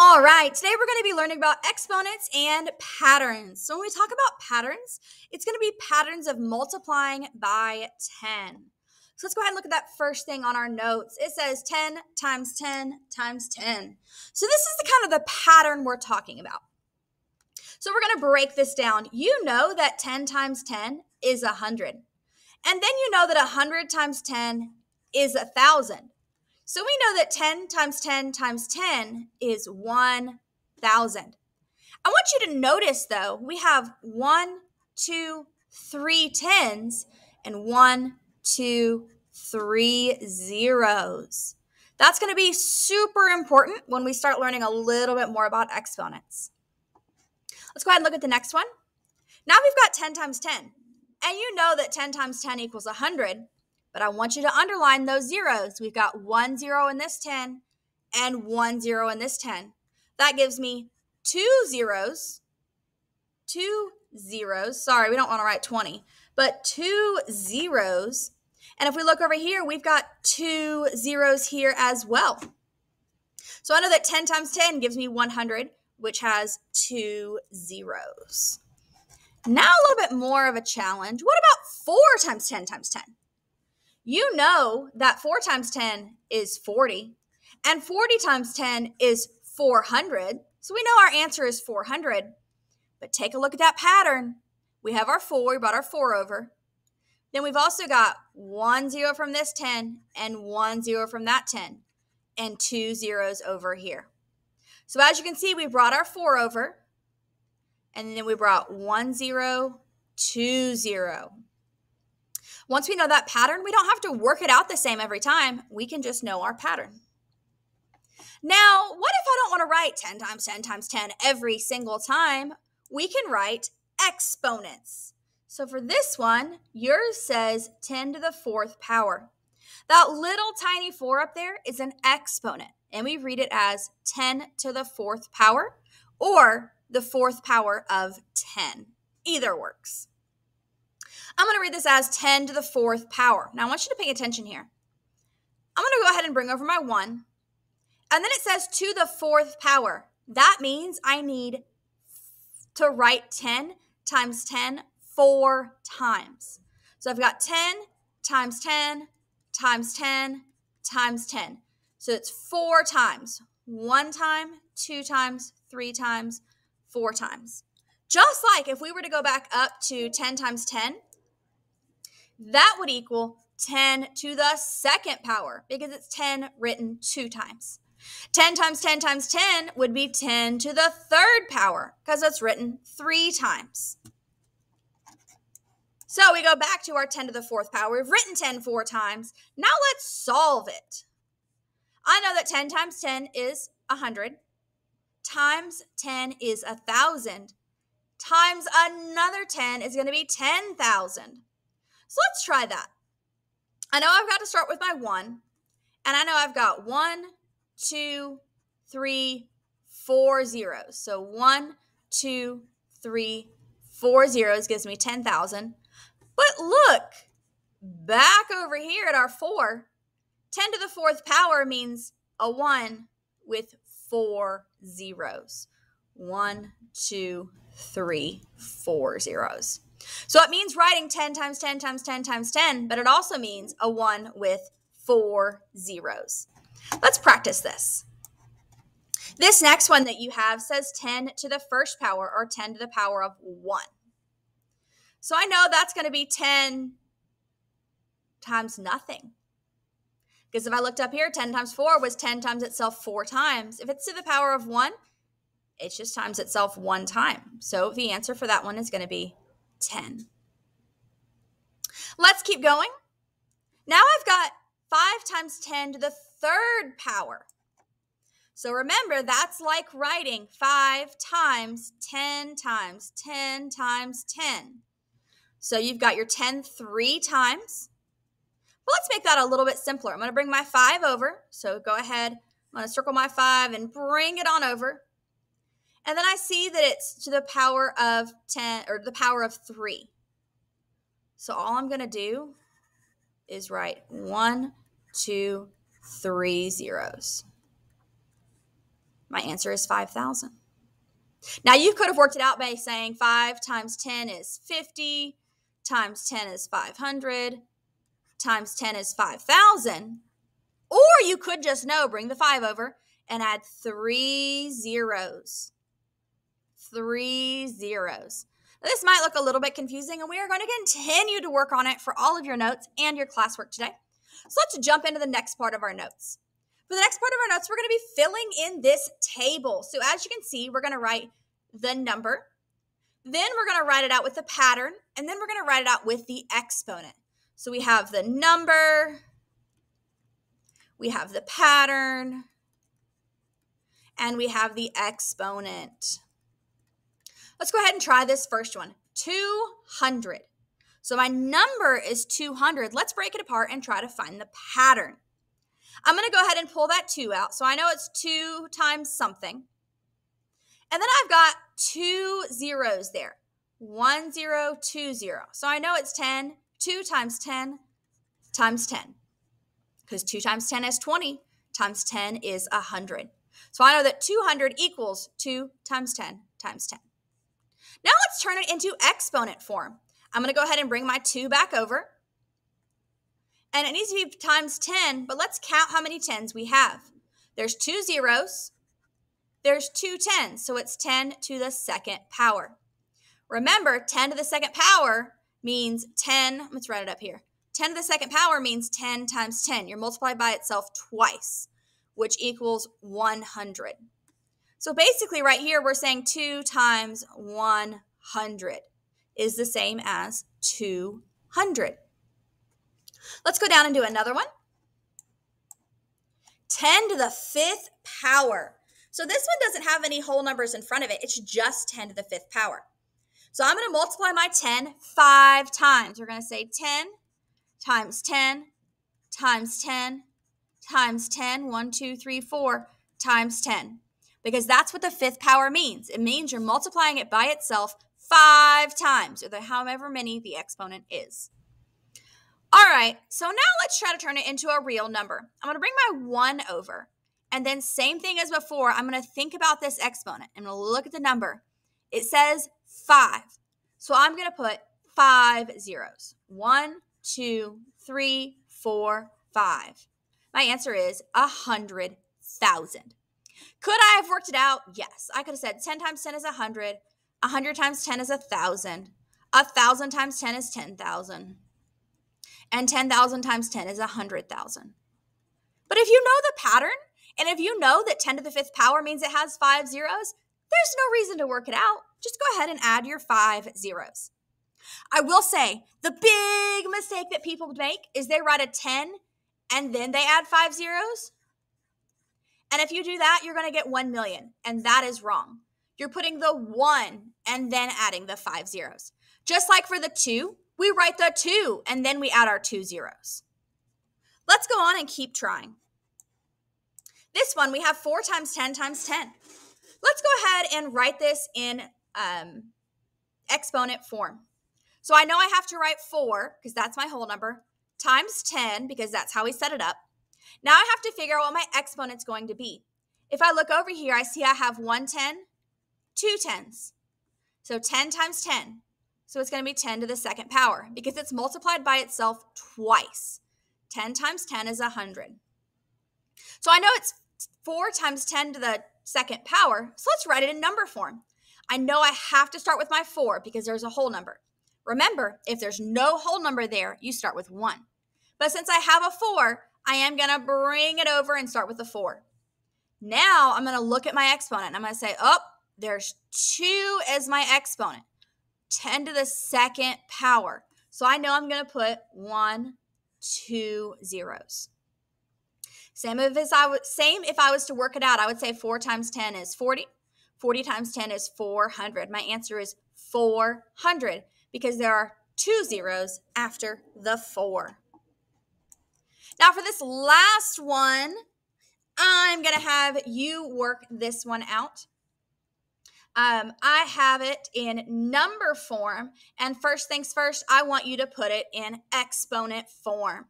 All right, today we're going to be learning about exponents and patterns. So when we talk about patterns, it's going to be patterns of multiplying by 10. So let's go ahead and look at that first thing on our notes. It says 10 times 10 times 10. So this is the kind of the pattern we're talking about. So we're going to break this down. You know that 10 times 10 is 100. And then you know that 100 times 10 is 1,000. So we know that 10 times 10 times 10 is 1,000. I want you to notice, though, we have 1, 2, 3 tens and 1, 2, 3 zeros. That's going to be super important when we start learning a little bit more about exponents. Let's go ahead and look at the next one. Now we've got 10 times 10. And you know that 10 times 10 equals 100. But I want you to underline those zeros. We've got 1 0 in this 10 and 1 0 in this 10. That gives me 2 zeros. 2 zeros. Sorry, we don't want to write 20, but 2 zeros. And if we look over here, we've got 2 zeros here as well. So I know that 10 times 10 gives me 100, which has 2 zeros. Now a little bit more of a challenge. What about 4 times 10 times 10? You know that 4 times 10 is 40, and 40 times 10 is 400. So we know our answer is 400. But take a look at that pattern. We have our 4, we brought our 4 over. Then we've also got 1 0 from this 10 and 1 0 from that 10 and 2 zeros over here. So as you can see, we brought our 4 over, and then we brought 1 0, 2 0. Once we know that pattern, we don't have to work it out the same every time. We can just know our pattern. Now, what if I don't want to write 10 times 10 times 10 every single time? We can write exponents. So for this one, yours says 10 to the 4th power. That little tiny 4 up there is an exponent, and we read it as 10 to the 4th power or the 4th power of 10. Either works. I'm going to read this as 10 to the 4th power. Now, I want you to pay attention here. I'm going to go ahead and bring over my 1. And then it says to the 4th power. That means I need to write 10 times 10 4 times. So I've got 10 times 10 times 10 times 10. So it's 4 times. 1 time, 2 times, 3 times, 4 times. Just like if we were to go back up to 10 times 10, that would equal 10 to the 2nd power because it's 10 written 2 times. 10 times 10 times 10 would be 10 to the 3rd power because it's written 3 times. So we go back to our 10 to the 4th power. We've written 10 4 times. Now let's solve it. I know that 10 times 10 is 100. Times 10 is 1,000. Times another 10 is going to be 10,000. So let's try that. I know I've got to start with my 1, and I know I've got 1, 2, 3, 4 zeros. So 1, 2, 3, 4 zeros gives me 10,000. But look, back over here at our 4, 10 to the 4th power means a 1 with 4 zeros. 1, 2, 3, 4 zeros. So it means writing 10 times 10 times 10 times 10, but it also means a 1 with 4 zeros. Let's practice this. This next one that you have says 10 to the 1st power or 10 to the power of 1. So I know that's going to be 10 times nothing. Because if I looked up here, 10 times 4 was 10 times itself 4 times. If it's to the power of 1, it's just times itself 1 time. So the answer for that one is going to be 10. Let's keep going. Now I've got 5 times 10 to the 3rd power. So remember, that's like writing 5 times 10 times 10 times 10. So you've got your 10 3 times. But let's make that a little bit simpler. I'm going to bring my 5 over. So go ahead. I'm going to circle my 5 and bring it on over. And then I see that it's to the power of 10 or the power of 3. So all I'm going to do is write 1, 2, 3 zeros. My answer is 5,000. Now, you could have worked it out by saying 5 times 10 is 50, times 10 is 500, times 10 is 5,000. Or you could just know, bring the 5 over, and add 3 zeros. 3 zeros. Now, this might look a little bit confusing, and we are going to continue to work on it for all of your notes and your classwork today. So let's jump into the next part of our notes. For the next part of our notes, we're going to be filling in this table. So as you can see, we're going to write the number. Then we're going to write it out with the pattern. And then we're going to write it out with the exponent. So we have the number. We have the pattern. And we have the exponent. Let's go ahead and try this first one. 200. So my number is 200. Let's break it apart and try to find the pattern. I'm going to go ahead and pull that 2 out. So I know it's 2 times something. And then I've got 2 zeros there. 1 0, 2 0. So I know it's 10. 2 times 10 times 10. Because 2 times 10 is 20. Times 10 is 100. So I know that 200 equals 2 times 10 times 10. Now let's turn it into exponent form. I'm going to go ahead and bring my 2 back over. And it needs to be times 10, but let's count how many 10s we have. There's 2 zeros. There's 2 10s, so it's 10 to the second power. Remember, 10 to the second power means 10. Let's write it up here. 10 to the second power means 10 times 10. You're multiplied by itself twice, which equals 100. So basically right here, we're saying 2 times 100 is the same as 200. Let's go down and do another one. 10 to the 5th power. So this one doesn't have any whole numbers in front of it. It's just 10 to the 5th power. So I'm going to multiply my 10 5 times. We're going to say 10 times 10 times 10 times 10. 1, 2, 3, 4 times 10. Because that's what the 5th power means. It means you're multiplying it by itself 5 times, or however many the exponent is. All right, so now let's try to turn it into a real number. I'm going to bring my 1 over. And then same thing as before, I'm going to think about this exponent. I'm going to look at the number. It says 5. So I'm going to put 5 zeros. 1, 2, 3, 4, 5. My answer is 100,000. Could I have worked it out? Yes. I could have said 10 times 10 is 100. 100 times 10 is 1,000. 1,000 times 10 is 10,000. And 10,000 times 10 is 100,000. But if you know the pattern, and if you know that 10 to the 5th power means it has 5 zeros, there's no reason to work it out. Just go ahead and add your 5 zeros. I will say, the big mistake that people make is they write a 10 and then they add 5 zeros. And if you do that, you're going to get 1 million. And that is wrong. You're putting the 1 and then adding the 5 zeros. Just like for the 2, we write the 2 and then we add our 2 zeros. Let's go on and keep trying. This one, we have 4 times 10 times 10. Let's go ahead and write this in exponent form. So I know I have to write 4, because that's my whole number, times 10, because that's how we set it up. Now I have to figure out what my exponent's going to be. If I look over here, I see I have 1 10, 2 10s. So 10 times 10. So it's going to be 10 to the second power, because it's multiplied by itself twice. 10 times 10 is 100. So I know it's 4 times 10 to the second power, so let's write it in number form. I know I have to start with my 4 because there's a whole number. Remember, if there's no whole number there, you start with 1. But since I have a 4, I am going to bring it over and start with the 4. Now I'm going to look at my exponent and I'm going to say, oh, there's 2 as my exponent. 10 to the second power. So I know I'm going to put 1, 2 zeros. Same if I was to work it out, I would say 4 times 10 is 40. 40 times 10 is 400. My answer is 400 because there are 2 zeros after the 4. Now for this last one, I'm going to have you work this one out. I have it in number form, and first things first, I want you to put it in exponent form.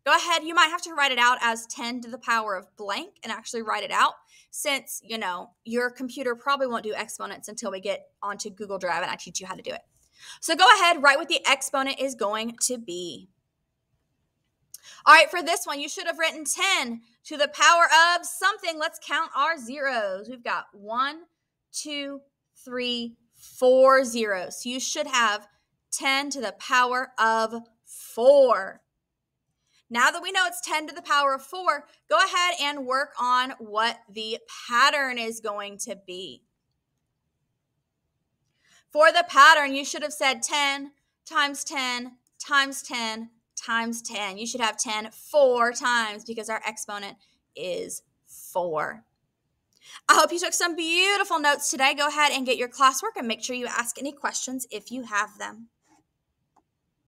Go ahead, you might have to write it out as 10 to the power of blank and actually write it out. since, your computer probably won't do exponents until we get onto Google Drive and I teach you how to do it. So go ahead, write what the exponent is going to be. All right, for this one, you should have written 10 to the power of something. Let's count our zeros. We've got 1, 2, 3, 4 zeros. So you should have 10 to the power of 4. Now that we know it's 10 to the power of 4, go ahead and work on what the pattern is going to be. For the pattern, you should have said 10 times 10 times 10 times 10. You should have 10 4 times because our exponent is 4. I hope you took some beautiful notes today. Go ahead and get your classwork and make sure you ask any questions if you have them.